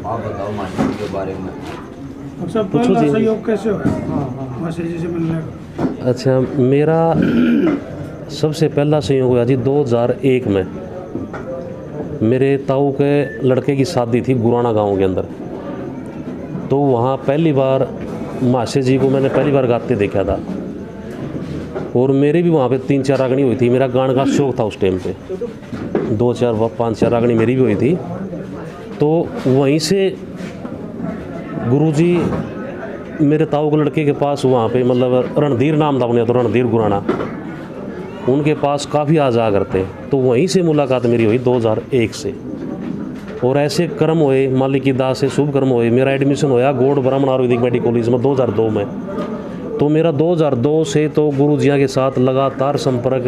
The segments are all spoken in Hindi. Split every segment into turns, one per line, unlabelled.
आप बताओ मास्टर के बारे में।
अच्छा, पहला सहयोग कैसे हुआ मास्टर जी से मिलने का?
अच्छा, मेरा सबसे पहला संयोग हुआ जी 2001 में। मेरे ताऊ के लड़के की शादी थी गुराना गांव के अंदर। तो वहाँ पहली बार मास्टर जी को मैंने पहली बार गाते देखा था और मेरी भी वहाँ पे 3-4 रागनी हुई थी। मेरा गान का शौक था उस टाइम पे, 2-4-5 रागनी मेरी भी हुई थी। तो वहीं से गुरुजी मेरे ताऊ के लड़के के पास वहाँ पे मतलब रणधीर नाम था उन्हें, तो रणधीर गुराना, उनके पास काफ़ी आ जा करते। तो वहीं से मुलाकात मेरी हुई 2001 से। और ऐसे कर्म हुए, मालिक की दास से शुभ कर्म हुए। मेरा एडमिशन होया गौड़ ब्राह्मण आयुर्वेदिक मेडिकल कॉलेज में 2002 में। तो मेरा 2002 से तो गुरु जिया के साथ लगातार संपर्क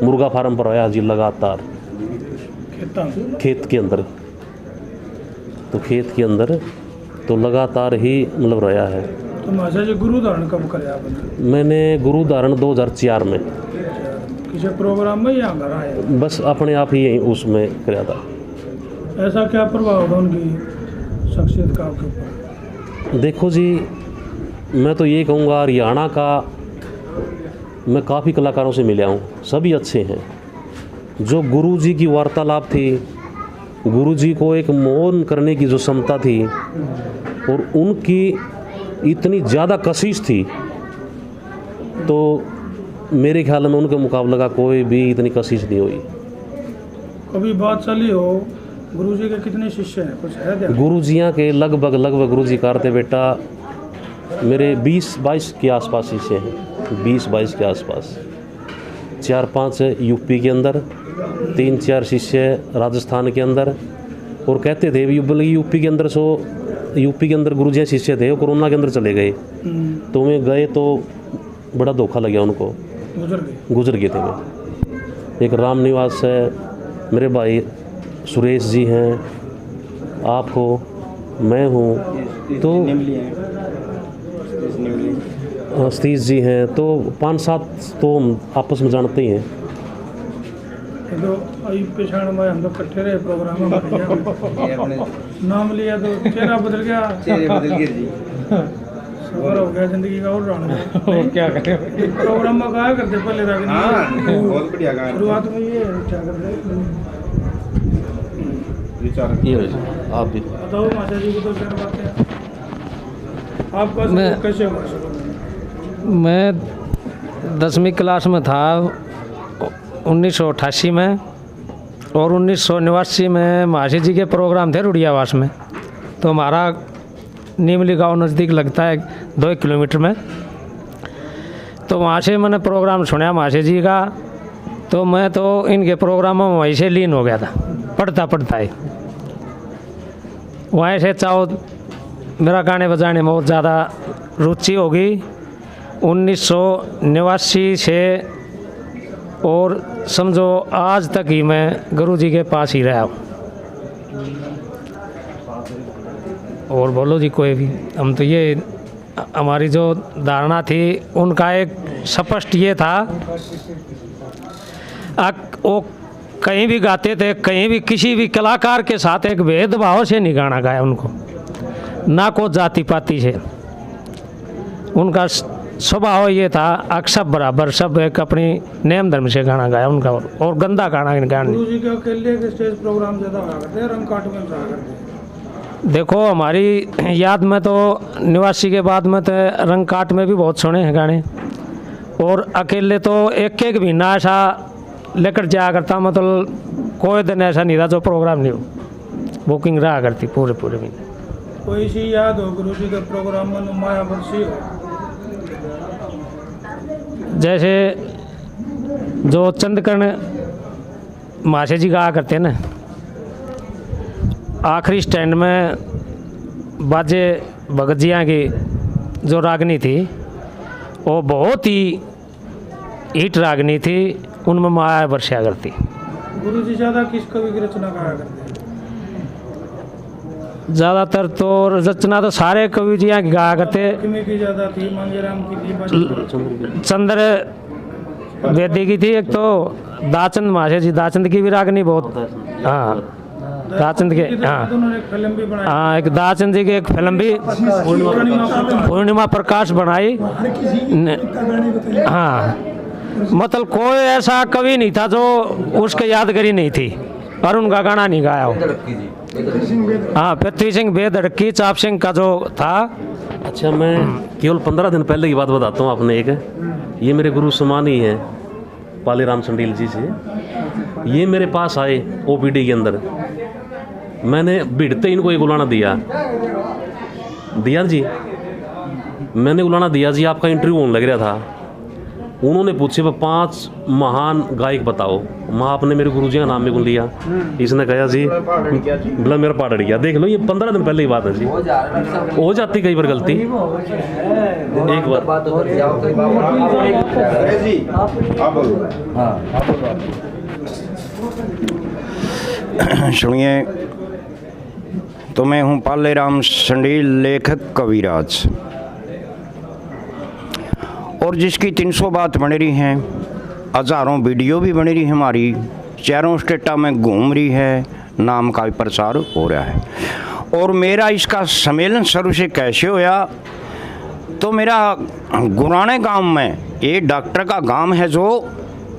मुर्गा फार्म पर आया जी, लगातार खेत के अंदर। तो खेत के अंदर तो लगातार ही मतलब रहा है।
तो मास्टर जी गुरु धारण कब करे आपने?
मैंने गुरु धारण 2004 में
किसी प्रोग्राम में या घर आए?
बस अपने आप ही यहीं उसमें कराया था।
ऐसा क्या प्रभाव था उनकी शख्सियत का आपके ऊपर?
देखो जी, मैं तो ये कहूँगा हरियाणा का मैं काफ़ी कलाकारों से मिला हूँ, सभी अच्छे हैं। जो गुरु जी की वार्तालाप थी, गुरु जी को एक मौन करने की जो क्षमता थी और उनकी इतनी ज़्यादा कशिश थी, तो मेरे ख्याल में उनके मुकाबले का कोई भी इतनी कशिश नहीं हुई।
कभी बात चली हो गुरु जी के कितने शिष्य हैं, कुछ है क्या?
गुरु जियाँ के लगभग गुरु जी करते बेटा मेरे 20-22 के आसपास शिष्य हैं, 20-22 के आसपास। 4-5 यूपी के अंदर, 3-4 शिष्य राजस्थान के अंदर। और कहते थे यूपी के अंदर यूपी के अंदर गुरु जी शिष्य थे, वो कोरोना के अंदर चले गए। तो वे गए तो बड़ा धोखा लग गया उनको, गुजर गए थे वे। एक राम निवास है, मेरे भाई सुरेश जी हैं, आप हो, मैं हूँ, तो सतीश जी हैं। तो 5-7 तो हम आपस में जानते ही हैं।
तो पेशान में हम तो इकट्ठे रहे प्रोग्राम में, नाम लिया तो चेहरा बदल गया,
जी।
सवार हो गया जिंदगी का। और
क्या करें,
प्रोग्राम में गाया करते पहले रागनी।
बहुत बढ़िया गाना।
शुरुआत में ये क्या करते
आप भी
बताओ मास्टर जी को तो क्या बात है आपका कैसे हुआ?
मैं 10वीं क्लास में था 1988 में, और 1989 में मासी जी के प्रोग्राम थे रुड़ियावास में। तो हमारा नीमली गांव नज़दीक लगता है 2 किलोमीटर में। तो वहाँ से मैंने प्रोग्राम सुना मासी जी का। तो मैं तो इनके प्रोग्रामों में वहीं से लीन हो गया था, पढ़ता ही। वहीं से चाहो मेरा गाने बजाने में बहुत ज़्यादा रुचि होगी 1989 से, और समझो आज तक ही मैं गुरु जी के पास ही रहा हूँ। और बोलो जी कोई भी, हम तो ये हमारी जो धारणा थी उनका एक स्पष्ट ये था, वो कहीं भी गाते थे, कहीं भी किसी भी कलाकार के साथ एक भेदभाव से नहीं गाना गाया उनको, ना को जाति पाति से। उनका स्वभाव ये था सब बराबर, सब एक अपनी नेम धर्म से गाना गाया उनका। और गंदा गाना गाने
गुरु जी के अकेले के स्टेज प्रोग्राम ज़्यादा हुआ करते हैं, रंग काट में रहा करते?
देखो हमारी याद में तो निवासी के बाद में तो रंग काट में भी बहुत सुने हैं गाने। और अकेले तो एक महीना ऐसा लेकर जाया करता, मतलब कोई दिन ऐसा नहीं था जो प्रोग्राम नहीं हो, बुकिंग रहा करती पूरे महीने।
कोई सी याद हो गुरु जी के प्रोग्राम में माया बरसी हो?
जैसे जो चंद्रकर्ण मासे जी गाया करते हैं ना, आखिरी स्टैंड में बाजे भगत जिया की जो रागनी थी वो बहुत ही हिट रागनी थी, उनमें माया वर्षा करती।
गुरु जी ज़्यादा किस कवि की रचना गाया करते?
ज़्यादातर तो रचना तो सारे कवि जिया की गाया करते।
की ज़्यादा थी, मांगेराम की थी,
चंद्र वेदी की थी, एक तो दाचंद मासे जी, दाचंद की भी रागनी बहुत। हाँ, दाचंद के, हाँ
उन्होंने एक फिल्म भी बनाई।
हाँ, एक दाचंद जी की एक फिल्म भी पूर्णिमा प्रकाश बनाई। हाँ, मतलब कोई ऐसा कवि नहीं था जो उसके यादगारी नहीं थी और उनका गाना नहीं गाया हो। हाँ, पृथ्वी सिंह बेधड़की, चाप सिंह का जो था।
अच्छा, मैं केवल 15 दिन पहले की बात बताता हूँ आपने एक। ये मेरे गुरु समान ही है, पालीराम संडील जी से। ये मेरे पास आए ओपीडी के अंदर। मैंने भिड़ते इनको एक उलाना दिया जी, मैंने उलाना दिया जी, आपका इंटरव्यू होने लग रहा था। उन्होंने पूछे वो 5 महान गायक बताओ। माँ आपने मेरे गुरुजी का नाम में लिया। इसने कहा जी बोला मेरा पाड़ गया। देख लो, ये 15 दिन पहले की बात है जी। हो जाती कई बार गलती। एक बार
जी आप बोलो।
सुनिए, तो मैं हूँ पालीराम संडील, लेखक कविराज, और जिसकी 300 बात बन रही हैं, हज़ारों वीडियो भी बन रही है हमारी, 4 स्टेटा में घूम रही है, नाम का भी प्रचार हो रहा है। और मेरा इसका सम्मेलन शुरू से कैसे होया, तो मेरा गुराने गांव में, ये डॉक्टर का गांव है जो,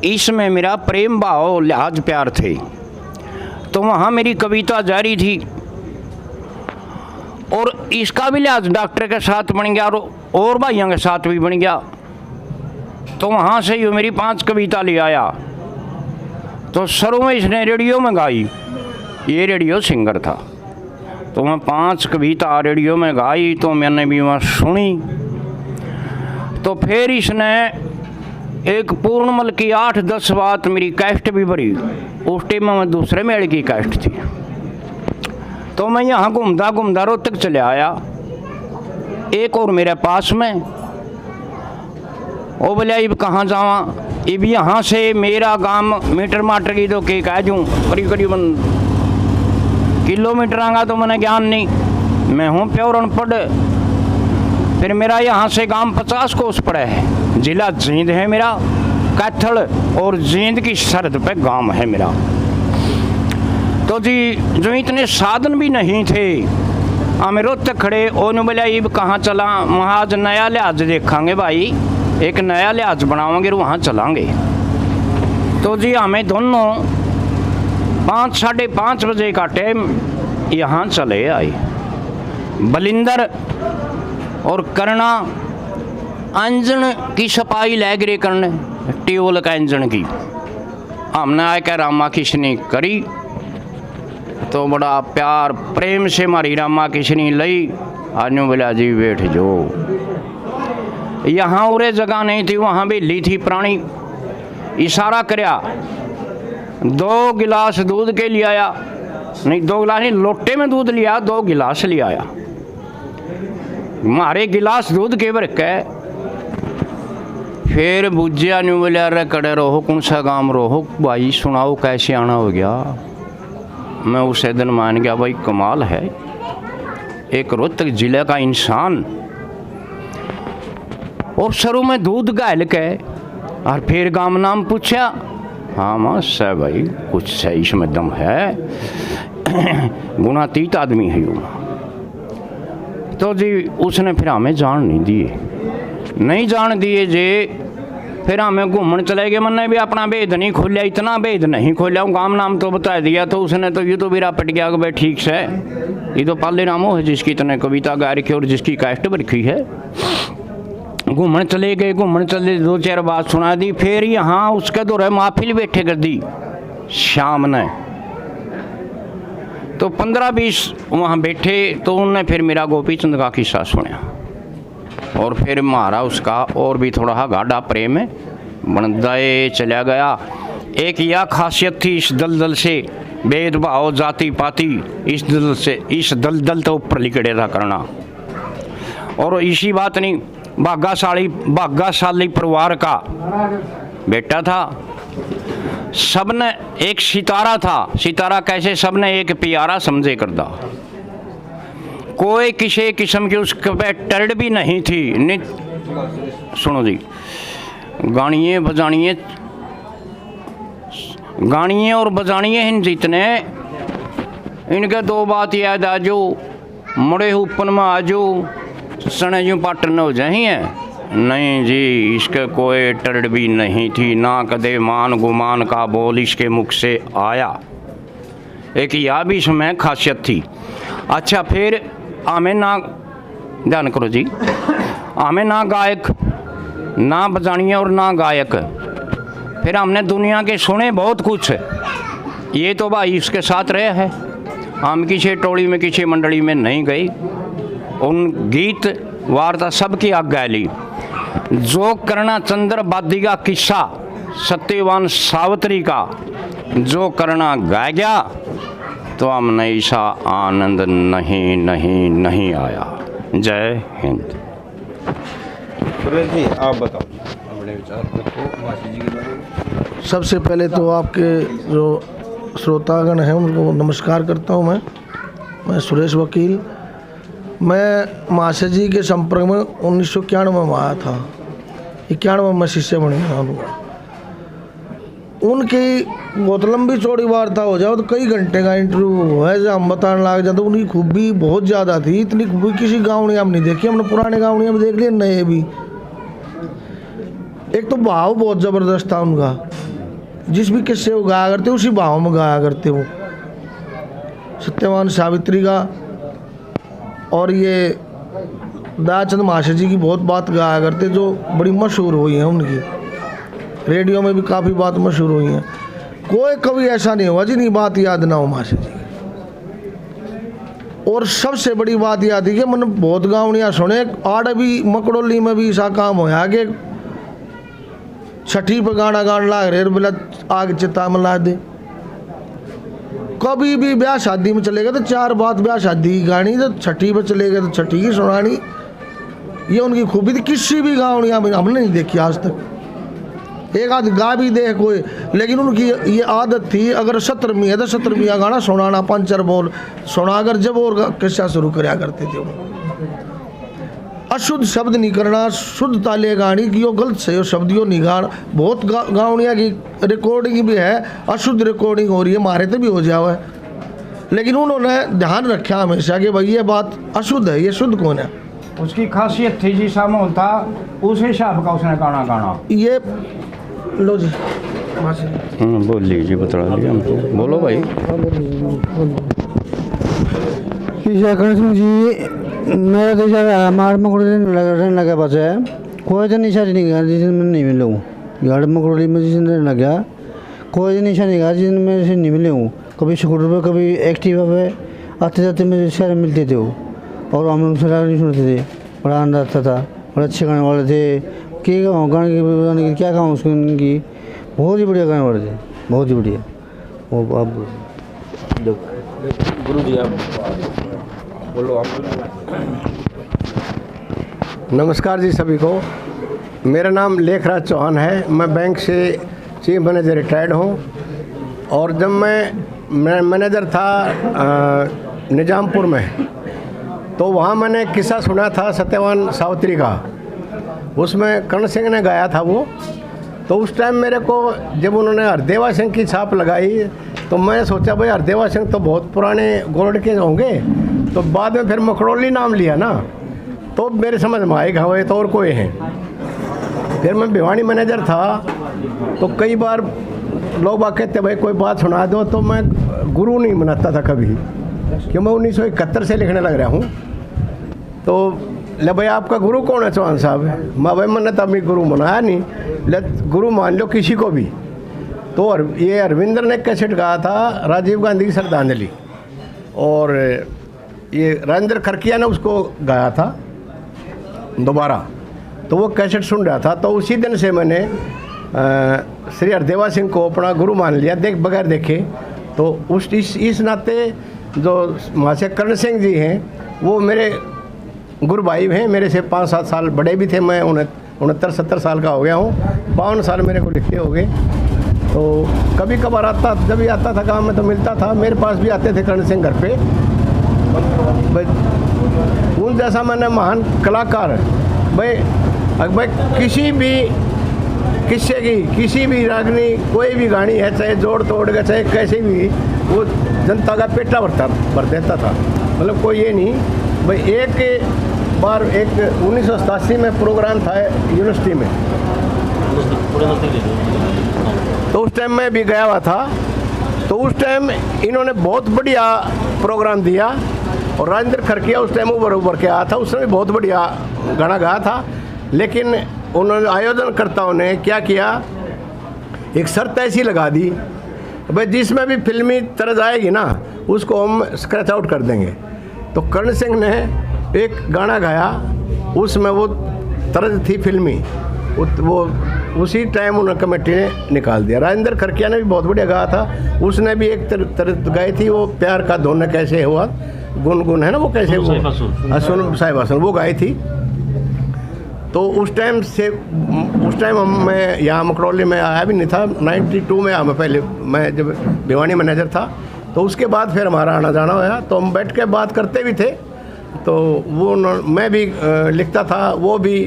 इसमें मेरा प्रेम भाव लिहाज प्यार थे, तो वहाँ मेरी कविता जारी थी और इसका भी लिहाज डॉक्टर के साथ बन गया और भाइयों के साथ भी बन गया। तो वहाँ से ये मेरी 5 कविता ले आया। तो शुरू में इसने रेडियो में गाई, ये रेडियो सिंगर था, तो मैं 5 कविता रेडियो में गाई, तो मैंने भी वहाँ सुनी। तो फिर इसने एक पूर्णमल की 8-10 बात मेरी कैस्ट भी भरी। उस टाइम में दूसरे मेल की कैस्ट थी। तो मैं यहाँ घूमता घूमता रोहतक चले आया। एक और मेरे पास में, वो बोले अब कहाँ जावा, अब यहाँ से मेरा गांव मीटर माटर की तो के कह दूँ करीबन किलोमीटर आगा, तो मैंने ज्ञान नहीं, मैं हूँ प्योर अनपढ़। फिर मेरा यहाँ से गांव 50 कोस पड़ा है, जिला जींद है मेरा, कैथल और जींद की सरहद पे गांव है मेरा। तो जी जो इतने साधन भी नहीं थे, हमें रोहतक खड़े, उन्होंने बोला अब कहाँ चला, महाज नया लिहाज देखेंगे भाई, एक नया लिहाज बनाओगे वहाँ चलांगे। तो जी हमें दोनों 5-5:30 बजे का टाइम यहाँ चले आए। बलिंदर और करना इंजन की सफाई लग रही करने, ट्यूबवेल का इंजन की, हमने आकर रामा किशनी करी। तो बड़ा प्यार प्रेम से हमारी रामा किशनी लई। आनू बोला जी बैठ जो, यहाँ उरे जगह नहीं थी, वहाँ भी ली थी पुरानी। इशारा करया, 2 गिलास दूध के ले आया, नहीं 2 गिलास नहीं, लोटे में दूध लिया, 2 गिलास ले आया। मारे गिलास दूध के भर के फिर बुझिया न्यू बोलिया रे कड़े रहो, कौन सा गांव रहो भाई, सुनाओ कैसे आना हो गया। मैं उस दिन मान गया भाई कमाल है, एक रोहतक जिले का इंसान। और शुरू में दूध गाल के और फिर गांव नाम पूछा। हाँ माँ से भाई कुछ सही इसमें दम है, गुणातीत आदमी है यूँ। तो जी उसने फिर हमें जान नहीं दिए, नहीं जान दिए जे। फिर हमें घूमने चले गए, मैंने भी अपना भेद नहीं खोलिया, इतना भेद नहीं खोलिया, गांव नाम तो बता दिया। तो उसने तो ये तो मेरा पट गया कि भाई ठीक से, ये तो पालीराम है जिसकी इतने कविता गा रखी और जिसकी कास्ट रखी है। घूमने चले गए, घूमने चले 2-4 बात सुना दी। फिर यहाँ उसके दौरे महफिल बैठे कर दी शाम ने। तो 15-20 वहाँ बैठे, तो उनने फिर मेरा गोपी चंद का किस्सा सुना और फिर मारा उसका और भी थोड़ा गाढ़ा प्रेम बनदाए चला गया। एक यह खासियत थी इस दलदल से, भेदभाव जाति पाति इस दल से, इस दलदल तो ऊपर लिखड़े था करना। और इसी बात नहीं, भाग्यशाली परिवार का बेटा था। सबने एक सितारा था, सितारा कैसे सबने एक प्यारा समझे करदा, कोई किसी किस्म की उसके पे टर्ड भी नहीं थी। सुनो जी, गानिए और बजानिए हैं जितने इनके दो बात याद आ जो मुड़े ऊपर में आ जो सने जो पाटन हो जाही है। नहीं जी, इसके कोई टड़ भी नहीं थी, ना कदे मान गुमान का बोल इसके मुख से आया। एक यह भी इसमें खासियत थी। अच्छा, फिर हमें ना ध्यान करो जी, हमें ना गायक ना बजानिया और ना गायक, फिर हमने दुनिया के सुने बहुत कुछ। ये तो भाई इसके साथ रहे हैं, हम किसी टोली में किसी मंडली में नहीं गई। उन गीत वार्ता सबकी आज्ञा ली। जो करना चंद्र बादी का किस्सा सत्यवान सावित्री का जो करना गा गया, तो हमने ऐसा आनंद नहीं नहीं नहीं आया। जय हिंद।
सुरेश जी आप बताओ अपने विचार रखो मासी जी के बारे में।
सबसे पहले तो आपके जो श्रोतागण हैं उनको नमस्कार करता हूं। मैं सुरेश वकील। मैं मासी जी के संपर्क में 1991 में आया था। 91 में शिष्य बन गया हूँ। उनकी बहुत लंबी चौड़ी वार्ता हो जाओ तो कई घंटे का इंटरव्यू है, जब हम बताने लग जाते। उनकी खूबी बहुत ज़्यादा थी, इतनी खूबी किसी गाँव ने हम नहीं देखी। हमने पुराने गाँव में देख लिए, नए भी। एक तो भाव बहुत ज़बरदस्त था उनका, जिस भी किस्से वो गाया करते उसी भाव में गाया करते वो। सत्यवान सावित्री का और ये दयाचंद मासी जी की बहुत बात गाया करते, जो बड़ी मशहूर हुई हैं। उनकी रेडियो में भी काफ़ी बात मशहूर हुई हैं। कोई कभी ऐसा नहीं हुआ जिनकी बात याद ना हो मासी जी। और सबसे बड़ी बात याद है कि मैंने बहुत गावनियाँ सुने। आड़ भी मकड़ोली में भी ऐसा काम होया कि छठी पे गाना गाने लाग रहे, बोला आग चिता में ला दे। कभी भी ब्याह शादी में चले गए तो 4 बात ब्याह शादी की गानी, तो छठी पे चले गए तो छठी की सुनानी। ये उनकी खूबी थी। किसी भी गावनिया में हमने नहीं देखी आज तक। एक आध गा भी दे कोई, लेकिन उनकी ये आदत थी, अगर 17वीं है तो 17वीं का गाना सुनाना, 5 बोल सुना कर जब और किस्सा शुरू कराया करते थे। अशुद्ध शब्द नहीं करना, शुद्ध ताले गानी की, गलत से शब्द यो नहीं गाना। बहुत गावनिया की रिकॉर्डिंग भी है, अशुद्ध रिकॉर्डिंग हो रही है, मारे तो भी हो जाओ है। लेकिन उन्होंने ध्यान रखा हमेशा कि भाई ये बात अशुद्ध है, ये शुद्ध कौन है।
उसकी खासियत थी जी, सामोन था उस हिसाब का उसने गाना गाना।
ये लो जी
बोल लीजिए, बता लीजिए हमको। बोलो भाई।
जी मेरा तो हमारे मकड़ोली लगा पास है, कोई तो निशा नहीं गया जिस दिन मैं नहीं मिले हूँ। गाड़ी मकड़ोली में जिस दिन लगा कोई निशा नहीं गया जिस दिन मेरे से नहीं मिले हूँ। कभी स्कूटर पे कभी एक्टिवा पे आते जाते मेरे शहर मिलते थे वो, और हम उनसे नहीं सुनते थे। बड़ा आनंद आता था, बड़े अच्छे गाने वाले थे। गाने की क्या कहूँ उसको, उनकी बहुत ही बढ़िया गाने वाले थे, बहुत ही बढ़िया। वो आप
गुरु जी आप बोलो आप।
नमस्कार जी सभी को। मेरा नाम लेखराज चौहान है। मैं बैंक से चीफ मैनेजर रिटायर्ड हूँ। और जब मैं मैनेजर था निजामपुर में, तो वहाँ मैंने किस्सा सुना था सत्यवान सावित्री का। उसमें कर्ण सिंह ने गाया था वो। तो उस टाइम मेरे को जब उन्होंने हरदेवा सिंह की छाप लगाई, तो मैं सोचा भाई हरदेवा सिंह तो बहुत पुराने गोरड के होंगे। तो बाद में फिर मकड़ोली नाम लिया ना, तो मेरे समझ में आएगा हुए तो और कोई हैं। फिर मैं भिवानी मैनेजर था, तो कई बार लोग बाग कहते भाई कोई बात सुना दो, तो मैं गुरु नहीं मनाता था कभी, क्यों मैं 1971 से लिखने लग रहा हूँ। तो ले भाई आपका गुरु कौन है चौहान साहब? मैं भाई मैंने तो अभी गुरु मनाया नहीं, ले गुरु मान लो किसी को भी। तो ये अरविंदर ने कैसेट गाया था राजीव गांधी की श्रद्धांजलि, और ये राजेंद्र खरकिया ने उसको गाया था दोबारा। तो वो कैसेट सुन रहा था, तो उसी दिन से मैंने श्री हरदेवा सिंह को अपना गुरु मान लिया, बगैर देखे। तो इस नाते जो मासे कर्ण सिंह जी हैं वो मेरे गुरु भाई हैं, मेरे से 5-7 साल बड़े भी थे। मैं 69-70 साल का हो गया हूँ। 52 साल मेरे को लिखते हो गए। तो कभी कभार आता, जब भी आता था गाँव में तो मिलता था। मेरे पास भी आते थे कर्ण सिंह घर पे। उन जैसा मैंने महान कलाकार भाई किसी भी किस्से की किसी भी रागनी कोई भी गानी है, चाहे जोड़ तोड़ का चाहे कैसे भी, वो जनता का पेटा भर देता था। मतलब कोई ये नहीं भाई। एक बार एक 1987 में प्रोग्राम था यूनिवर्सिटी में, तो उस टाइम मैं भी गया हुआ था। तो उस टाइम इन्होंने बहुत बढ़िया प्रोग्राम दिया और राजेंद्र खरकिया उस टाइम उभर के आया था, उसने भी बहुत बढ़िया गाना गाया था। लेकिन उन्होंने आयोजनकर्ताओं ने क्या किया, एक शर्त ऐसी लगा दी भाई जिसमें भी फिल्मी तरज आएगी ना उसको हम स्क्रैच आउट कर देंगे। तो कर्ण सिंह ने एक गाना गाया, उसमें वो तरज थी फिल्मी, वो उसी टाइम उन्होंने कमेटी ने निकाल दिया। राजेंद्र खरकिया ने भी बहुत बढ़िया गाया था, उसने भी एक तरज गाई थी, वो प्यार का धोना कैसे हुआ, गुनगुन है ना वो कैसे, वो सुन साहिब हसन वो गाई थी। तो उस टाइम मैं यहाँ मकरौली में आया भी नहीं था, 92 में आया मैं, पहले मैं जब भिवानी मैनेजर था। तो उसके बाद फिर हमारा आना जाना हुआ, तो हम बैठ के बात करते भी थे। तो वो मैं भी लिखता था, वो भी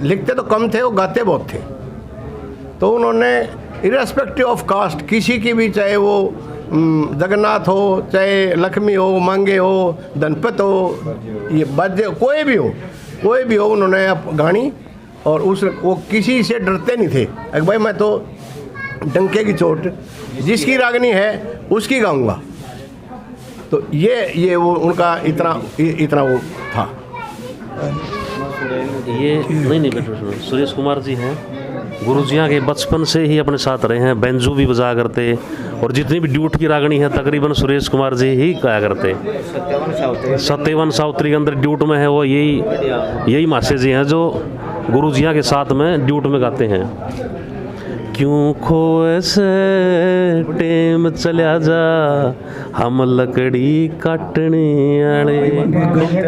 लिखते तो कम थे, वो गाते बहुत थे। तो उन्होंने इरेस्पेक्टिव ऑफ कास्ट, किसी की भी, चाहे वो जगन्नाथ हो, चाहे लक्ष्मी हो, मांगे हो, धनपत हो, ये बाजे कोई भी हो, उन्होंने गानी। और वो किसी से डरते नहीं थे। अगर भाई मैं तो डंके की चोट जिसकी रागनी है उसकी गाऊंगा। तो ये वो उनका इतना वो था।
ये नहीं बेटा, सुरेश कुमार जी हैं, गुरुजियाँ के बचपन से ही अपने साथ रहे हैं, बेंजू भी बजा करते, और जितनी भी ड्यूट की रागनी है तकरीबन सुरेश कुमार जी ही गाया करते। सत्यवन साउत्री के अंदर ड्यूट में है वो यही मासे जी हैं जो गुरुजियाँ के साथ में ड्यूट में गाते हैं। क्यों खोए से टेम चल्या जा, हम लकड़ी काटने आले।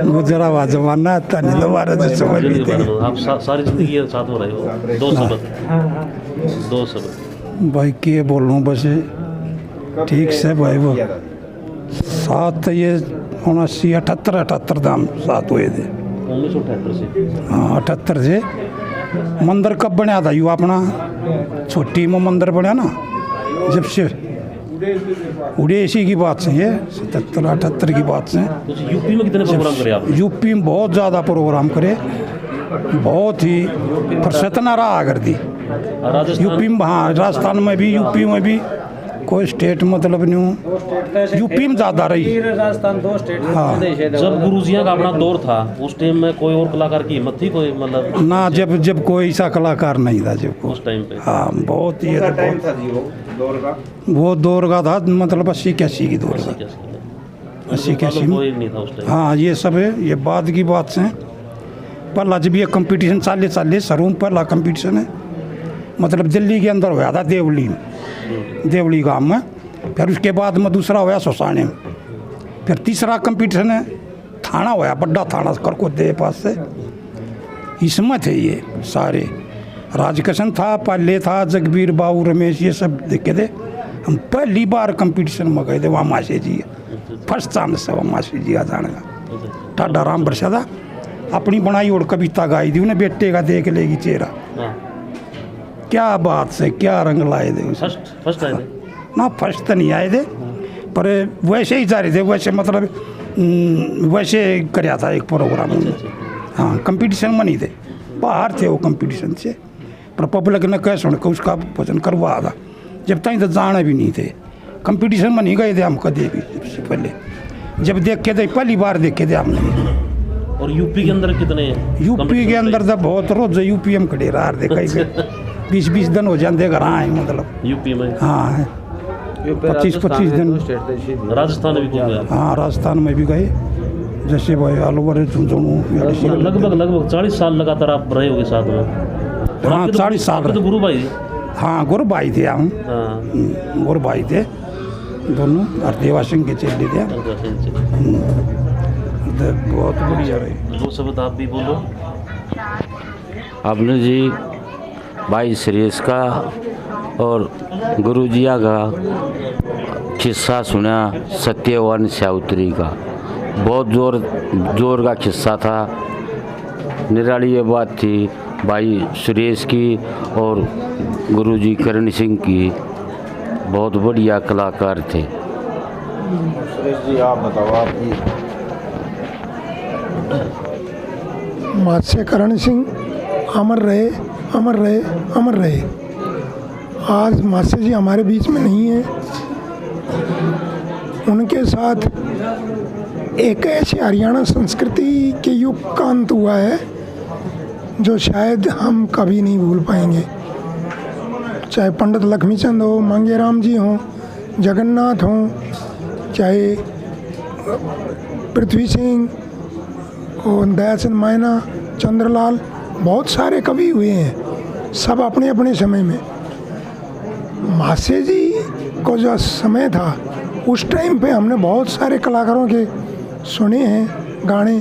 गुजरा हुआ जमाना था नहीं, दोबारा जो समझ लीजिए।
आप सारी जिंदगी साथ में रहे हो। दो शब्द
भाई के बोलूँ बस ठीक से भाई, वो साथ ये 78 दाम साथ हुए थे,
1978 से।
हाँ 78 से। मंदिर कब बनया था यू अपना, छोटी में मंदिर बना ना जब से, उड़ेसी की बात से, ये 77-78 की बात से।
यूपी में कितने प्रोग्राम करे आप?
यूपी में बहुत ज़्यादा प्रोग्राम करे, बहुत ही प्रसन्ना रहा कर दी यूपी में। हाँ राजस्थान में भी, यूपी में भी, कोई स्टेट मतलब नहीं हूँ, यूपी में ज़्यादा रही।
राजस्थान 2 स्टेट।
हाँ
जब गुरुजियाँ का अपना दौर था उस टाइम में कोई और कलाकार की हिम्मत थी कोई, मतलब
ना जब कोई ऐसा कलाकार नहीं था जब को
उस टाइम पे?
हाँ बहुत ही
टाइम था जी
वो दौर का था, मतलब 80-81 की दौर का, 80-81 में।
कोई नहीं था उस टाइम।
हाँ ये सब है, ये बाद की बात से। पहला जब ये कंपटीशन साले सरूम पहला कंपटीशन है, मतलब दिल्ली के अंदर हुआ था, देवली गांव में। फिर उसके बाद में दूसरा हुआ सोसाने में। फिर तीसरा कंपटीशन है थाना हुआ, बड़ा थाना करकोटे के पास से। इसमें थे ये सारे, राजकिशन था, पहले था, जगबीर बाबू, रमेश, ये सब देखे थे। हम पहली बार कंपटीशन में गए थे, वहाँ माशे जी फर्स्ट चांस से, वहाँ माशे जी आ जाने का टाडा राम बरसा अपनी बनाई और कविता गाई थी उन्हें, बेटे का देख लेगी चेहरा। क्या बात से क्या रंग लाए थे।
फर्स्ट आए थे
ना, फर्स्ट तो नहीं आए थे, पर वैसे ही जा रहे थे, वैसे मतलब वैसे कराया था एक प्रोग्राम। हाँ कंपटीशन में नहीं थे, बाहर थे वो कंपटीशन से, पर पब्लिक ने कह सुन के उसका भोजन करवा था। जब तक तो जाने भी नहीं थे, कंपटीशन में नहीं गए थे हम कभी भी। सबसे पहले जब देखे थे, पहली बार देखे थे हमने।
और यूपी के अंदर कितने हैं?
यूपी के अंदर तो बहुत, रोज यूपी हम खड़े रहा थे, कई 20-20 दिन हो जाते घर आए, मतलब
यूपी में।
हाँ 25-25 दिन।
राजस्थान में भी घूम गए?
हाँ राजस्थान में भी गए, जैसे भाई अलवर, झुंझुनू।
लगभग 40 साल लगातार आप रहे होगे साथ में?
हाँ 40 साल।
तो गुरु भाई?
हाँ गुरु भाई थे हम, गुरु भाई थे दोनों, हरदेवा सिंह के चेले थे। बहुत बढ़िया रहे।
दो शब्द आप भी बोलो।
आपने जी भाई सुरेश का और गुरुजिया का किस्सा सुना, सत्यवन साउत्री का, बहुत जोर का किस्सा था, निराली ये बात थी। भाई सुरेश की और गुरुजी करण सिंह की बहुत बढ़िया कलाकार थे।
सुरेश जी आप बताओ आपकी।
मास्य करण सिंह अमर रहे, अमर रहे, अमर रहे। आज मास्य जी हमारे बीच में नहीं है। उनके साथ एक ऐसी हरियाणा संस्कृति के युग का अंत हुआ है जो शायद हम कभी नहीं भूल पाएंगे। चाहे पंडित लक्ष्मीचंद हो, मांगेराम जी हों, जगन्नाथ हों, चाहे पृथ्वी सिंह और दयाचंद मायना, चंद्रलाल, बहुत सारे कवि हुए हैं, सब अपने अपने समय में। मास्य जी को जो समय था उस टाइम पे हमने बहुत सारे कलाकारों के सुने हैं गाने।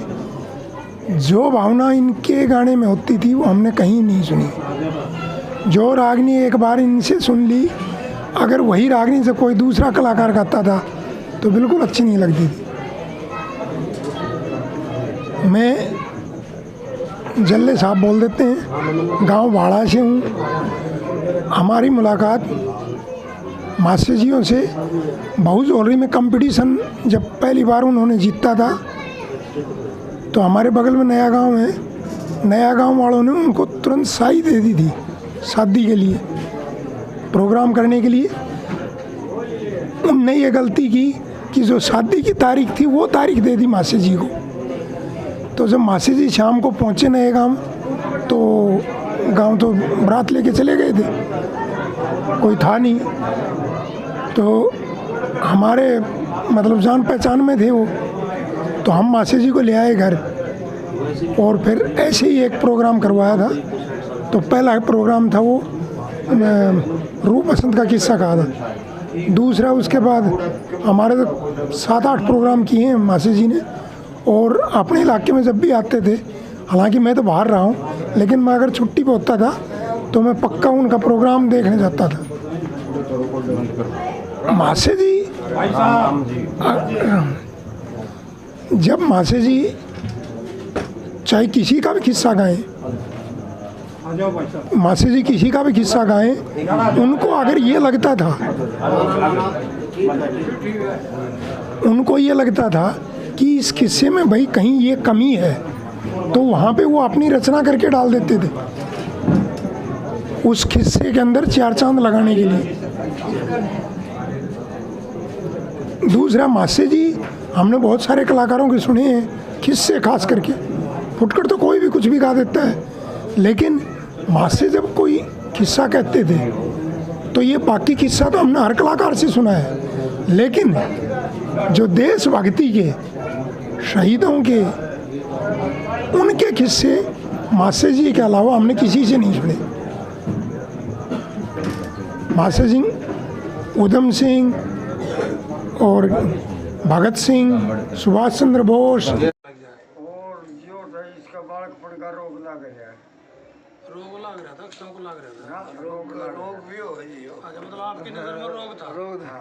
जो भावना इनके गाने में होती थी वो हमने कहीं नहीं सुनी। जो रागनी एक बार इनसे सुन ली, अगर वही रागनी से कोई दूसरा कलाकार गाता था तो बिल्कुल अच्छी नहीं लगती थी। मैं जल्ले साहब बोल देते हैं, गांव वाड़ा से हूँ। हमारी मुलाकात मास्य जियों से बहु जोलरी में कंपटीशन जब पहली बार उन्होंने जीता था तो हमारे बगल में नया गांव है। नया गांव वालों ने उनको तुरंत साई दे दी थी शादी के लिए, प्रोग्राम करने के लिए। उनने ये गलती की कि जो शादी की तारीख थी वो तारीख दे दी मास्य जी को। तो जब मासी जी शाम को पहुँचे नए गांव तो गांव तो बारात लेके चले गए थे, कोई था नहीं। तो हमारे मतलब जान पहचान में थे वो, तो हम मासी जी को ले आए घर और फिर ऐसे ही एक प्रोग्राम करवाया था। तो पहला प्रोग्राम था वो रूप बसंत का किस्सा कहा था। दूसरा उसके बाद हमारे तो 7-8 प्रोग्राम किए हैं मासी जी ने। और अपने इलाके में जब भी आते थे, हालांकि मैं तो बाहर रहा हूँ, लेकिन मैं अगर छुट्टी पे होता था तो मैं पक्का उनका प्रोग्राम देखने जाता था। मासे जी जब मासे जी चाहे किसी का भी किस्सा गाएं, मासे जी किसी का भी किस्सा गाएं, उनको अगर ये लगता था, उनको ये लगता था कि इस किस्से में भाई कहीं ये कमी है, तो वहाँ पे वो अपनी रचना करके डाल देते थे उस किस्से के अंदर 4 चांद लगाने के लिए। दूसरा, मासे जी हमने बहुत सारे कलाकारों के सुने हैं किस्से, खास करके फुटकर तो कोई भी कुछ भी गा देता है, लेकिन मासे जब कोई किस्सा कहते थे तो ये बाकी किस्सा तो हमने हर कलाकार से सुना है, लेकिन जो देशभक्ति के, शहीदों के, उनके किस्से मासे जी के अलावा हमने किसी से नहीं सुने। मासे सिंह, उधम सिंह और भगत सिंह, सुभाष चंद्र बोस।
और जो था इसका बालकपन का रोग लग गया।
रोग लग रहा था, क्यों को लग रहा था?
रोग भी हो गई।
अच्छा, मतलब आपकी नज़र में रोग था?
रोग था।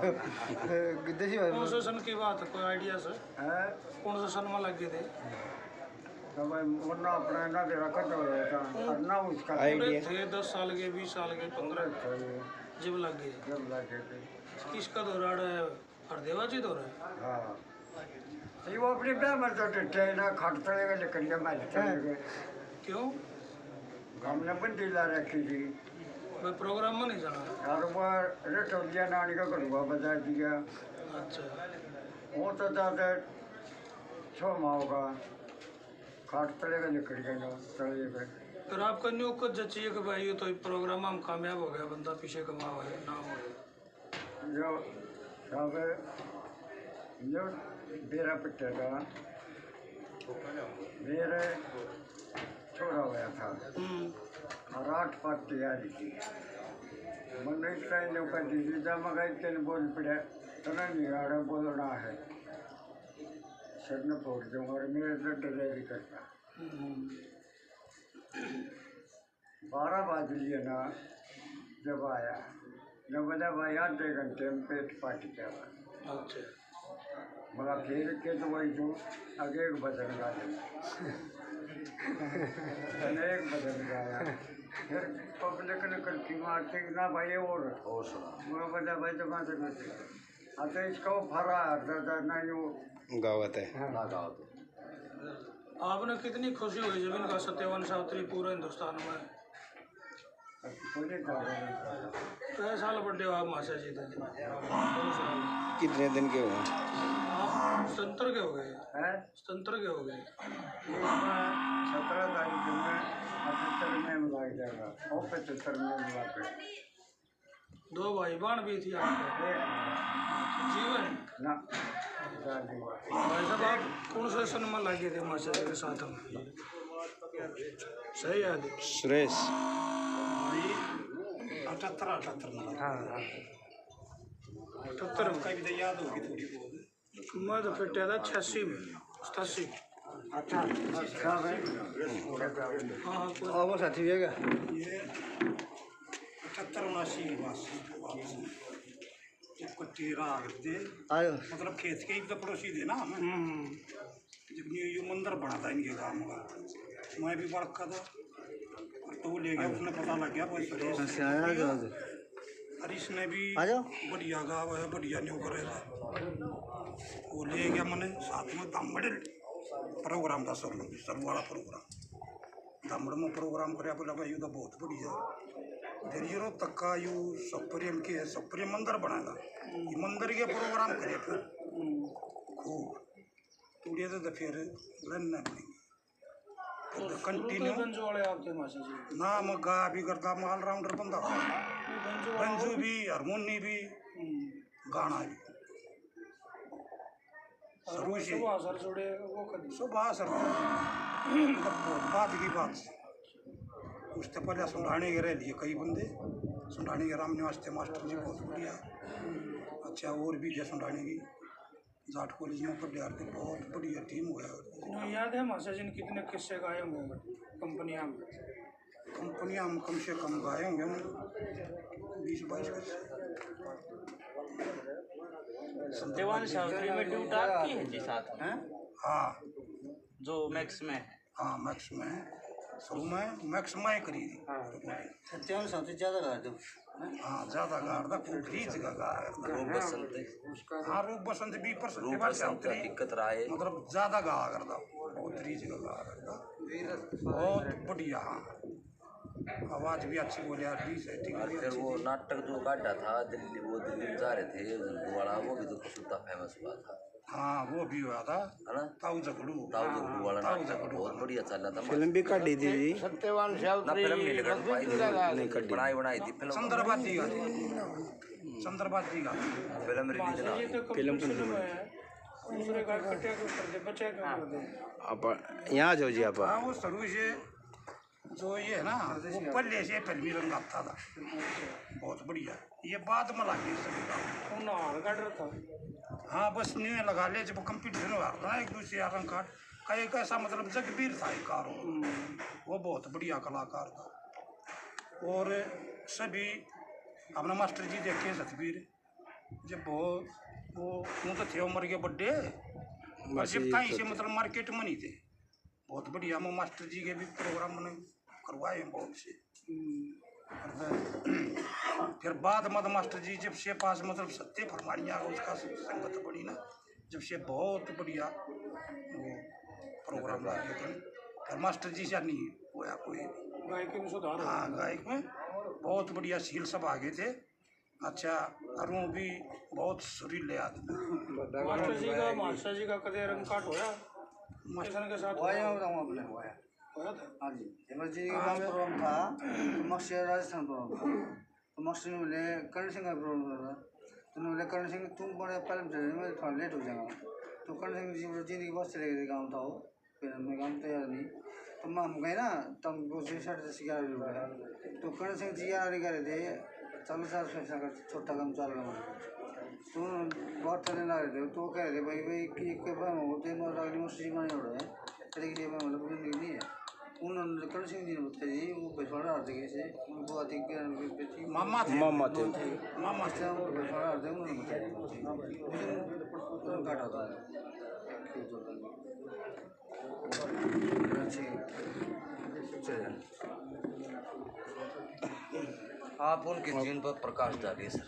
कौन से सन की बात है, कोई आइडिया सर? कौन से सन में लग गए थे?
तब वरना अपना ना तेरा खत्म हो गया था, और ना उसका
आइडिया थे 10 साल के, 20 साल के, 15 जब लग गए।
जब लगे थे।
किसका दौरा है? हरदेवा जी दौरा है?
हाँ, ये वो अपने पैर में तो टेना खट तड़ेगा लकड़ियाँ मार चले गए।
क्यों?
हमने बंदी ला रखी थी।
कोई प्रोग्राम में नहीं जाना?
और वो रटोलिया नानी का कड़ुआ बजा दिया।
अच्छा,
वो तो ज़्यादा 6 माह का खाट तड़ेगा लकड़ियाँ तड़े गए।
फिर आपका न्यू कुछ जचिए कि भाई ये तो प्रोग्राम हम कामयाब हो गया, बंदा पीछे कमा हुआ है, नाम हो गया।
जो सब जो बेरा पिट्टे का मेरे छोड़ा हुआ था और 8 पार्टी आ रही थी। मन इस टाइम का दीदी जमा गई तेन बोल पड़े तो नहीं आड़ा बोलना है, सर ने फोड़ दूँगा और मेरे से ड्राइवरी करता। 12 बज लिए ना जब आया, न बजा भाई आधे घंटे में पेट पार्टी क्या।
अच्छा,
मगर फिर के तो वही जो आगे एक भजन गा लें। एक बदल गया फिर पब्लिक ने कल्टी मारती ना भाई और
सुना
मैं बजा भाई जमा से बेटे हाँ तो इसका वो फरा दादा ना यूँ
गावत है
आपने कितनी खुशी हुई जब इनका सत्यवान सावित्री पूरे हिंदुस्तान में कई साल बर्थडे हो आप माशा जी थे?
कितने दिन के हुए?
आप स्वतंत्र के हो गए?
है
स्वतंत्र के हो गए?
17 तारीख में 75 में मिला जाएगा और 75 में मिला पे
2 भाई बहन भी थी आपके जीवन
ना
भाई साहब आप कौन से सन में लगे थे माशा जी के साथ में? सही याद है?
सुरेश
78 में। हाँ 78 में कभी तो याद होगी थोड़ी बहुत। मैं तो फिर था 86 में 87।
अच्छा
हाँ
वो साथी है क्या?
ये 78 79 के पास जब कट्टी रहा करते
आयो
मतलब खेत के ही तो पड़ोसी थे ना हमें। जब ये मंदिर बना था इनके गाँव का मैं भी बड़का था तो वो ले गया उसने पता लग गया भाई हरीश ने भी बढ़िया गाँव है बढ़िया न्यू करे था वो ले गया मैंने साथ में दामड़ प्रोग्राम था सर वाला प्रोग्राम दामड़ में प्रोग्राम कराया बोला भाई ये तो बहुत बढ़िया जरियो तक का यू सप्रेम के सप्रेम मंदिर बनाएगा ये मंदिर के प्रोग्राम करे फिर खूब टूटे तो फिर लड़ना पड़ेंगे कंटिन्यू ना मैं गा भी करता माल राउंडर बंदा गंजू भी हारमोनी भी गाना भी शुरू से सुबह सर बात की बात उससे पहले सुंढाने के रह लिए कई बंदे सुंढाने के राम निवास थे मास्टर जी बहुत बढ़िया अच्छा और भी जैसे सुंढाने की जाट कॉलेज में पढ़े यार बहुत बढ़िया टीम हुआ। याद है माशा जी ने कितने किस्से गाए होंगे कंपनियाँ में कम से कम गाए होंगे 20-22 किस्से।
सत्यवान सावित्री में ड्यूट आपकी है जी साथ में?
हाँ
जो मैक्स में है।
हाँ मैक्स में शुरू में मैक्स में करी थी।
सत्यवान सावित्री ज़्यादा गा दो।
हाँ ज़्यादा गार था खूब रीच का गार
रूप बसंत
हाँ रूप बसंत भी पर
रूप बसंत का दिक्कत रहा है
मतलब ज़्यादा गा करता बहुत रीच का गा करता बहुत बढ़िया। हाँ आवाज़ भी अच्छी बोले यार रीच है ठीक है।
फिर वो नाटक जो काटा था दिल्ली वो दिल्ली में जा रहे थे वाला वो भी तो कुछ फेमस हुआ था।
हाँ वो भी हुआ था
है ना
ताऊ झगड़ू
वाला नाटक बहुत बढ़िया चला था।
फिल्म भी काटी थी जी
सत्यवान
ना फिल्म नहीं कटी बनाई थी फिल्म
चंद्रबाजी का चंद्रबाजी का
फिल्म रिलीज ना
फिल्म
अब
यहाँ जाओ जी आप
हाँ वो शुरू से जो ये है ना वो पहले से फिल्मी रंग आता था बहुत बढ़िया। ये बाद में लगे हाँ बस न्यू लगा ले जब कंपटीशन हुआ था एक दूसरे रंग काट का एक ऐसा मतलब जगबीर था एक कार वो बहुत बढ़िया कलाकार था। और सभी अपना मास्टर जी देखे सतबीर जब वो तो थे उम्र के बड्डे और जब कहीं से मतलब मार्केट में नहीं थे बहुत बढ़िया। मैं मास्टर जी के भी प्रोग्राम मैंने करवाए हैं बहुत से। फिर बाद में मास्टर जी जब से पास मतलब सत्य फरमानिया उसका संगत बड़ी ना जब से बहुत बढ़िया वो प्रोग्राम लगे थे। फिर मास्टर जी से नहीं हुआ कोई भी गायक में सुधार। हाँ गायक में बहुत बढ़िया सील सब आगे थे। अच्छा और वो भी बहुत सुरीले आदमी। मास्टर जी का कदे रंग काट होया मास्टर के साथ
अपने हाँ जी इमरजेंसी का प्रोग्राम था तो मास्टर राजस्थान प्रोग्राम था तो मास्टर ने बोले करण सिंह का प्रोग्राम था तो उन्होंने बोले करण सिंह तुम बड़े पहले चले मैं थोड़ा लेट हो जाऊँगा तो करण सिंह जी जिंदगी बस चले गए गाँव था वो फिर हमें काम तैयार नहीं तो हम गए ना तब वो 11:30 बजे तो करण सिंह जी आ रहे थे चलो 4 पैसा का छोटा काम चल रहा तो बहुत थले लग रहे थे तो कह रहे भाई कि होते अगली मस्ती बने हो रहे हैं के लिए मैं मतलब नहीं है उन्होंने करण सिंह जी ने बताया जी वो बेसवाड़ा हार थे से उनको अधिक
मामा थे
मामा थे
वो बेसवाड़ा हार थे उन्होंने बताया काटा था अच्छी आप उनके जीवन पर प्रकाश डालिए सर।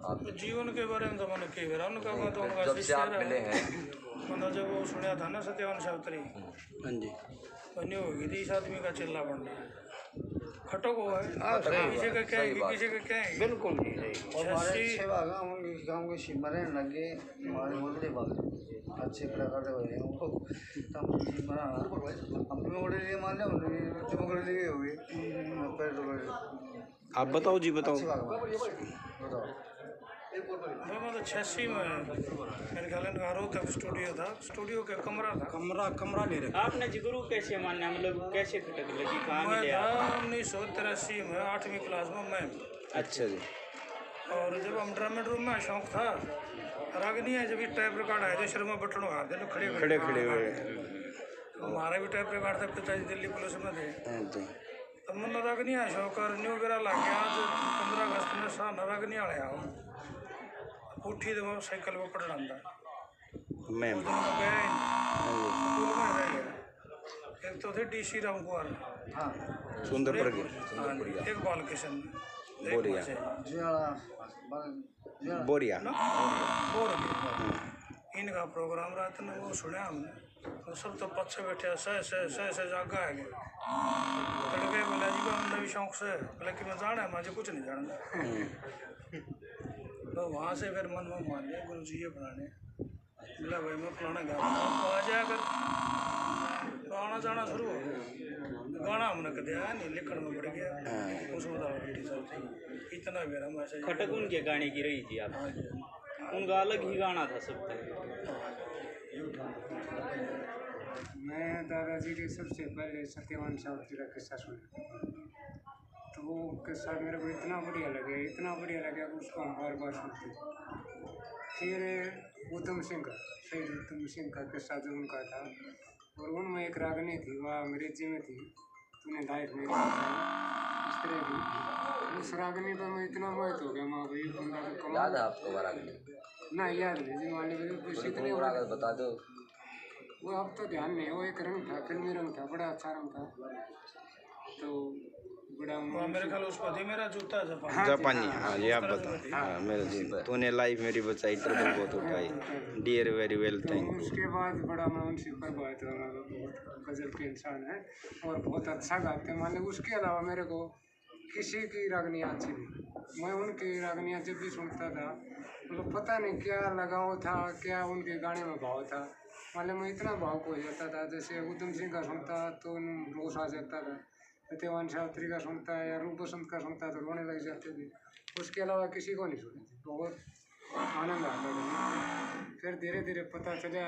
आप
जीवन के बारे में तो मैंने कई बार उनका तो उनका
जब से आप मिले हैं
मतलब जब वो सुना था ना सत्यवान सावित्री
हाँ जी
बनी होगी थी इस आदमी का चिल्ला बन रहा है खटक हुआ है किसी का क्या है किसी का क्या है
बिल्कुल नहीं सही।
और हमारे 6 भाग हम गाँव के सीमा रहने लगे हमारे मोटे भाग अच्छे कलाकार हुए हैं वो तब सीमा अपने मोटे लिए मान लिया चुपकड़े लिए हुए
आप बताओ जी बताओ।
बताओ
मैं मतलब 86 में मेरे ख्याल में रोहतक स्टूडियो था स्टूडियो का कमरा था
कमरा ले रखा।
आपने जी गुरु कैसे माना मतलब कैसे खटक लगी कहाँ
मैं
मिले
था
आप?
1983 में 8वीं क्लास में मैं
अच्छा जी।
और जब हम ड्रामे रूम में शौक था रागनी है जब ये टैप रिकॉर्ड आया जो शर्मा बटन हार दे खड़े हुए हमारा भी टैप रिकॉर्ड था पिताजी दिल्ली पुलिस में थे तब मन रागनी है शौक और न्यू गिरा ला गया आज 15 अगस्त में सा रागनी आया हूँ उठी तो मैं साइकिल पर पढ़ था
मैम
गया स्कूल में रह गया एक तो थे DC राम कुमार
सुंदर पर
एक बालकिशन
बोरिया
इनका प्रोग्राम रहता ना वो सुना हमने तो सब तो पीछे बैठे सह जागा है तड़के बोला जी हमने भी शौक से लेकिन मैं जाना है मुझे कुछ नहीं जानना तो वहाँ से फिर मन में मान लिया गुरु जी ये बनाने बोला भाई मैं फलाना गा तो आ जाकर गाना जाना शुरू हो गया गाना हमने कह दिया नहीं लिखण में पड़ गया उसमें इतना मेरा मैसेज
खटक उनके गाने की रही थी आप उनका अलग ही गाना था सब
मैं दादाजी के सबसे पहले सत्यवान सावित्री का किस्सा सुना तो वो किस्सा मेरे को इतना बढ़िया लगा कि उसको हम बार बार सुनते। फिर उधम सिंह का शहीद उधम सिंह का किस्सा जो उनका था और उनमें एक रागनी थी वह अंग्रेजी में थी तूने लाइफ में इस तरह की उस रागनी पर मैं इतना मोहित हो गया माँ भाई बंदा तो
याद है आपको रागनी
ना याद नहीं जी मान लीजिए कुछ इतने
बता दो
वो अब तो ध्यान नहीं वो एक रंग था फिल्मी रंग था बड़ा अच्छा रंग था तो बड़ा
मेरे ख्याल उस पर मेरा जूता
जापानी। हाँ जी आप बताओ। हाँ मेरा जी तूने लाइफ मेरी बचाई ट्रबल बहुत उठाई dear very well thank you.
उसके बाद बड़ा मैं उनसे प्रभावित हुआ बहुत गजल के इंसान है और बहुत अच्छा गाते हैं मान लो उसके अलावा मेरे को किसी की रागनियाँ अच्छी नहीं मैं उनकी रागनियाँ जब भी सुनता था मतलब पता नहीं क्या लगाव था क्या उनके गाने में भाव था मान लो मैं इतना भावुक हो जाता था जैसे उधम सिंह का सुनता तो रोष आ जाता था सत्यवान सावित्री का सुनता है या रूप बसंत का सुनता तो रोने लग जाते थे उसके अलावा किसी को नहीं सुने थे बहुत आनंद आता था। फिर धीरे धीरे पता चला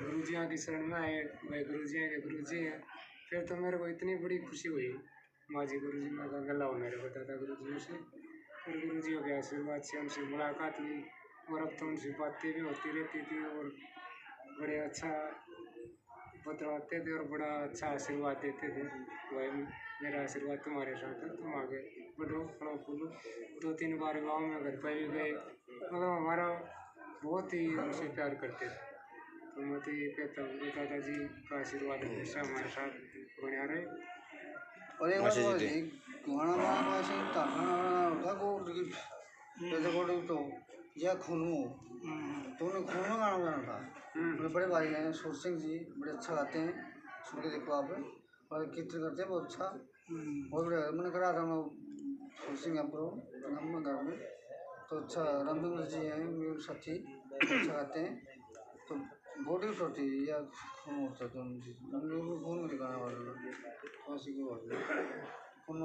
गुरुजियाँ की शरण में आए भाई गुरुजियाँ के गुरुजी हैं फिर तो मेरे को इतनी बड़ी खुशी हुई माँ जी गुरुजी माँ का गला मेरे को था गुरुजियों से फिर गुरुजियों के आशीर्वाद से उनसे मुलाकात हुई और अब तो उनसे बातें भी होती रहती थी और बड़े अच्छा बतलाते थे और बड़ा अच्छा आशीर्वाद देते थे भाई मेरा आशीर्वाद तुम्हारे साथ है तुम आगे बढ़ो फलो फूलो 2-3 बार गाँव में घर पर भी गए मतलब हमारा बहुत ही उनसे प्यार करते थे तो मैं तो ये कहता हूँ दादाजी का आशीर्वाद हमेशा हमारे साथ बना रहे।
और एक बार गाना तो या खूनू तो उन्हें खूनू गाना गाना था मेरे बड़े भाई हैं सुर सिंह जी बड़े अच्छा गाते हैं सुन के देखो आप और कीर्तन करते हैं बहुत अच्छा बहुत बढ़िया मैंने करा था मैं सुर सिंह प्रो घर में तो अच्छा रामचंद्र जी हैं मेरे साथी अच्छा गाते हैं तो बॉडी होती है या खून होता है तो खून में गाना वाला ऐसी कोई बात नहीं खून